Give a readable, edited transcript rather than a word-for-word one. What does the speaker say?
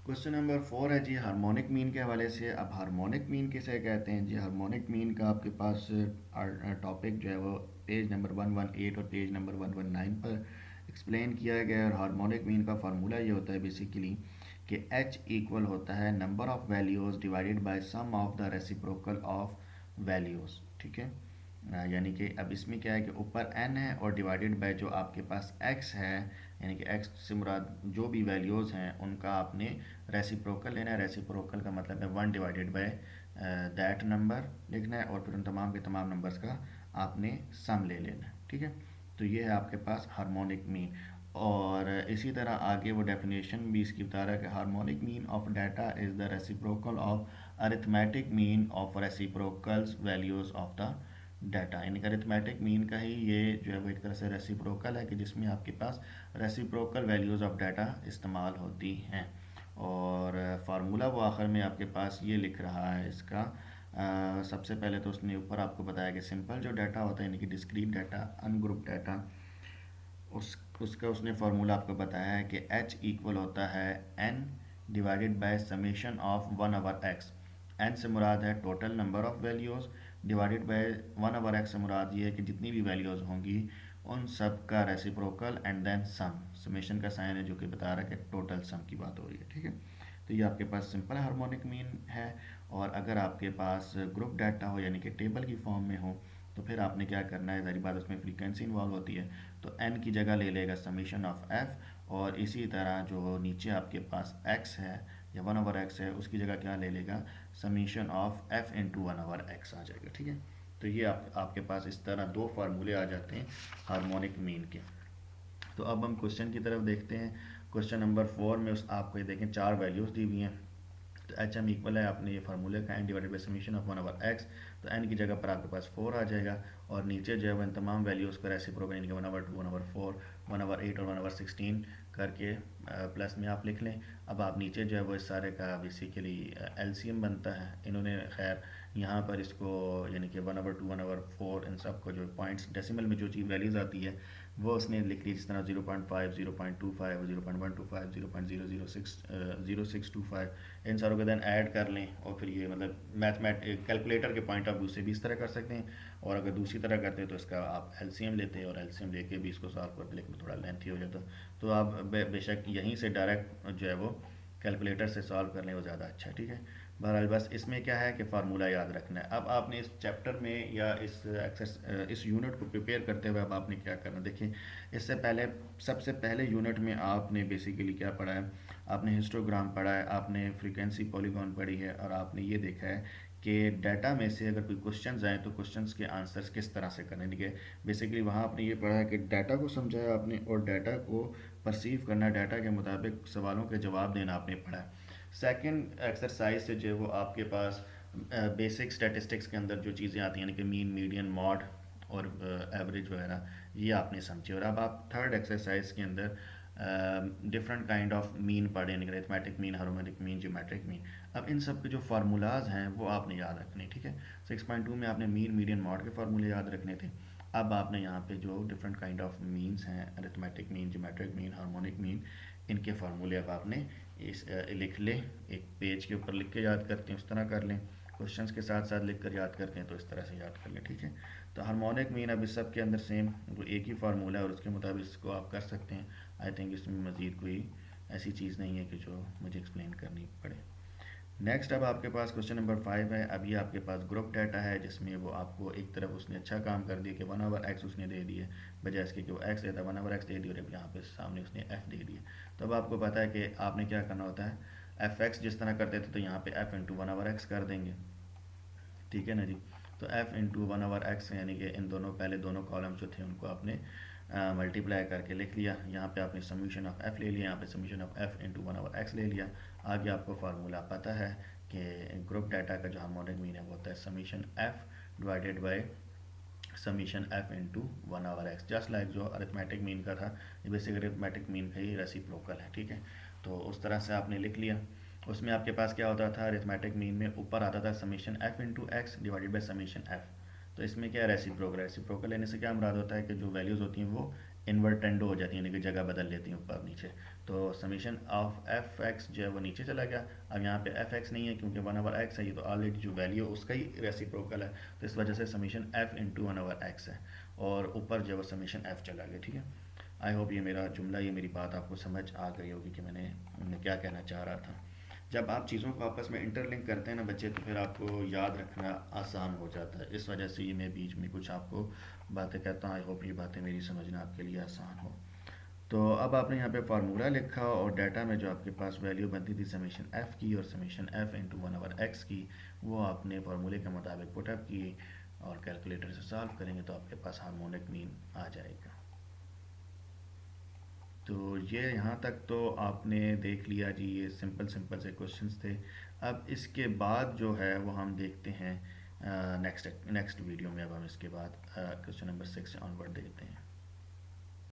Question number 4 है जी harmonic mean के हवाले से। अब हार्मोनिक मीन किसे कहते हैं जी? हार्मोनिक मीन का आपके पास टॉपिक जो है वो पेज नंबर 118 और पेज नंबर 119 पर एक्सप्लेन किया गया है। और हार्मोनिक मीन का फार्मूला ये होता है बेसिकली कि h इक्वल होता है number of values divided by sum of the reciprocal of values. ठीक है, यानी कि अब इसमें क्या है कि ऊपर n है और डिवाइडेड बाय जो आपके पास x है, यानी कि x से मुराद जो भी वैल्यूज़ हैं उनका आपने रेसिप्रोकल लेना है। रेसिप्रोकल का मतलब है 1 डिवाइडेड बाय दैट नंबर लिखना है और फिर उन तमाम के तमाम नंबर्स का आपने सम ले लेना है। ठीक है, तो ये है आपके पास हार्मोनिक मीन। और इसी तरह आगे वो डेफिनेशन भी इसकी बता रहा है कि harmonic mean of data is the reciprocal of arithmetic mean of reciprocals values of the data. यानी कि अरिथमेटिक मीन का ही ये जो है वो एक तरह से रेसिप्रोकल है कि जिसमें आपके पास रेसिप्रोकल वैल्यूज़ ऑफ डाटा इस्तेमाल होती हैं। और फार्मूला वो आखिर में आपके पास ये लिख रहा है इसका। सबसे पहले तो उसने ऊपर आपको बताया कि सिंपल जो डाटा होता है यानी कि डिस्क्रीट डाटा, अनग्रुप डाटा, उसका उसने फार्मूला आपको बताया है कि h इक्वल होता है n divided by summation of 1/x। n से मुराद है total number of values, divided bye 1/x से मुराद ये है कि जितनी भी वैल्यूज़ होंगी उन सब का reciprocal and then sum. Summation का साइन है जो कि बता रहा है कि टोटल सम की बात हो रही है। ठीक है, तो ये आपके पास सिंपल हार्मोनिक मीन है। और अगर आपके पास ग्रुप डाटा हो यानी कि टेबल की फॉर्म में हो तो फिर आपने क्या करना है, सारी बात उसमें फ्रीक्वेंसी इन्वॉल्व होती है। तो n की जगह ले लेगा समीशन ऑफ f, और इसी तरह जो नीचे आपके पास x है या 1/x है उसकी जगह क्या ले लेगा, summation of f into 1/x आ जाएगा। ठीक है, तो ये आपके पास इस तरह दो फार्मूले आ जाते हैं हार्मोनिक मीन के। तो अब हम क्वेश्चन की तरफ देखते हैं। क्वेश्चन नंबर 4 में उस आपको ये देखें 4 वैल्यूज़ दी हुई हैं। तो एच एम इक्वल है, आपने ये फार्मूले का N divided by summation of 1/x। तो एन की जगह पर आपके पास 4 आ जाएगा और नीचे जो है वो इन तमाम वैल्यूज़ का रेसिप्रोकल यानी कि 1/2, 1/4, 1/8 और 1/16 करके प्लस में आप लिख लें। अब आप नीचे जो है वो इस सारे का बेसिकली एलसीएम बनता है। इन्होंने खैर यहाँ पर इसको यानी कि 1/2, 1/4 इन सब को जो पॉइंट्स डेसिमल में जो चीज़ वैल्यूज़ आती है वो उसने लिख ली, जिस तरह 0.5, 0.25, 0.125, 0.006, 0.625, इन सारों को देन ऐड कर लें और फिर ये मतलब कैलकुलेटर के पॉइंट ऑफ व्यू से भी इस तरह कर सकते हैं। और अगर दूसरी तरह करते हैं तो इसका आप एलसीएम लेते हैं और एलसीएम लेके भी इसको सॉल्व करते, लेकिन थोड़ा लेंथी हो जाता। तो आप बेशक यहीं से डायरेक्ट जो है वो कैलकुलेटर से सॉल्व कर लें, वो ज़्यादा अच्छा है। ठीक है, बहरहाल बस इसमें क्या है कि फार्मूला याद रखना है। अब आपने इस चैप्टर में या इस यूनिट को प्रिपेयर करते हुए अब आपने क्या करना, देखिए इससे पहले सबसे पहले यूनिट में आपने बेसिकली क्या पढ़ा है, आपने हिस्टोग्राम पढ़ा है, आपने फ्रीक्वेंसी पॉलीगॉन पढ़ी है और आपने ये देखा है कि डाटा में से अगर कोई क्वेश्चंस आए तो क्वेश्चंस के आंसर्स किस तरह से करने। ठीक है, बेसिकली वहाँ आपने ये पढ़ा है कि डाटा को समझाया आपने और डाटा को परसीव करना, डाटा के मुताबिक सवालों के जवाब देना आपने पढ़ा है। सेकंड एक्सरसाइज से जो है वो आपके पास बेसिक स्टैटिस्टिक्स के अंदर जो चीज़ें आती हैं यानी कि मीन, मीडियन, मॉड और एवरेज वगैरह, ये आपने समझे। और अब आप थर्ड एक्सरसाइज के अंदर डिफरेंट काइंड ऑफ मीन पढ़े यानी कि arithmetic mean, harmonic mean, geometric mean. अब इन सब के जो फार्मूलाज हैं वो आपने याद रखने। ठीक है, 6.2 में आपने मीन, मीडियन, मॉड के फार्मूले याद रखने थे। अब आपने यहाँ पे जो डिफरेंट काइंड ऑफ मीन्स हैं, arithmetic mean, geometric mean, harmonic mean, इनके फार्मूले अब आपने इस लिख लें, एक पेज के ऊपर लिख के याद करते हैं उस तरह कर लें, क्वेश्चंस के साथ साथ लिख कर याद करते हैं तो इस तरह से याद कर लें। ठीक है, तो हार्मोनिक मीन अब इस सब के अंदर सेम वो एक ही फार्मूला है और उसके मुताबिक इसको आप कर सकते हैं। आई थिंक इसमें मज़ीद कोई ऐसी चीज़ नहीं है कि जो मुझे एक्सप्लेन करनी पड़े। नेक्स्ट अब आपके पास क्वेश्चन नंबर 5 है। अभी आपके पास ग्रुप डाटा है जिसमें वो आपको एक तरफ उसने अच्छा काम कर दिया कि 1/x उसने दे दिए, बजाय इसके कि वो x देता, 1/x दे दी और अब यहाँ पे सामने उसने f दे दिया। तो अब आपको पता है कि आपने क्या करना होता है, fx जिस तरह करते थे तो यहाँ पे f इंटू 1/x कर देंगे। ठीक है ना जी, तो f इंटू 1/x यानी कि इन दोनों पहले दोनों कॉलम जो थे उनको आपने मल्टीप्लाई करके लिख लिया। यहाँ पे आपने समीशन ऑफ f ले लिया, यहाँ पे summation of f into 1/x ले लिया। आगे आपको फार्मूला पता है कि ग्रुप डाटा का जो हार्मोनिक मीन है वो होता है summation f divided by summation f into 1/x, just like जो अरिथमेटिक मीन का था, ये बेसिक अरिथमेटिक मीन का ही रेसिप्रोकल है। ठीक है, तो उस तरह से आपने लिख लिया। उसमें आपके पास क्या होता था, अरिथमेटिक मीन में ऊपर आता था summation f into x divided by summation f। तो इसमें क्या है, रेसिप्रोकल। रेसिप्रोकल लेने से क्या मुराद होता है कि जो वैल्यूज़ होती हैं वो इन्वर्टेंडो हो जाती है, यानी कि जगह बदल लेती हैं ऊपर नीचे। तो समीशन ऑफ एफ एक्स जो है वो नीचे चला गया। अब यहाँ पे एफ एक्स नहीं है क्योंकि 1/x है, ये तो ऑलरेडी जो वैल्यू है उसका ही रेसिप्रोकल है, तो इस वजह से समीशन एफ इंटू 1/x है, और ऊपर जो है वो समीशन एफ चला गया। ठीक है, आई होप ये मेरा जुमला, ये मेरी बात आपको समझ आ गई होगी कि मैंने क्या कहना चाह रहा था। जब आप चीज़ों को आपस में इंटरलिंक करते हैं ना बच्चे, तो फिर आपको याद रखना आसान हो जाता है। इस वजह से ये मैं बीच में कुछ आपको बातें कहता हूँ, आई होप ये बातें मेरी समझना आपके लिए आसान हो। तो अब आपने यहाँ पे फार्मूला लिखा और डाटा में जो आपके पास वैल्यू बनती थी समीशन एफ़ की और समीशन एफ़ इंटू 1/x की, वो आपने फार्मूले के मुताबिक पुटअप की और कैलकुलेटर से सॉल्व करेंगे तो आपके पास हार्मोनिक मीन आ जाएगा। तो ये यहाँ तक तो आपने देख लिया जी, ये सिंपल सिंपल से क्वेश्चंस थे। अब इसके बाद जो है वो हम देखते हैं नेक्स्ट नेक्स्ट वीडियो में। अब हम इसके बाद क्वेश्चन नंबर 6 से ऑनवर्ड देखते हैं।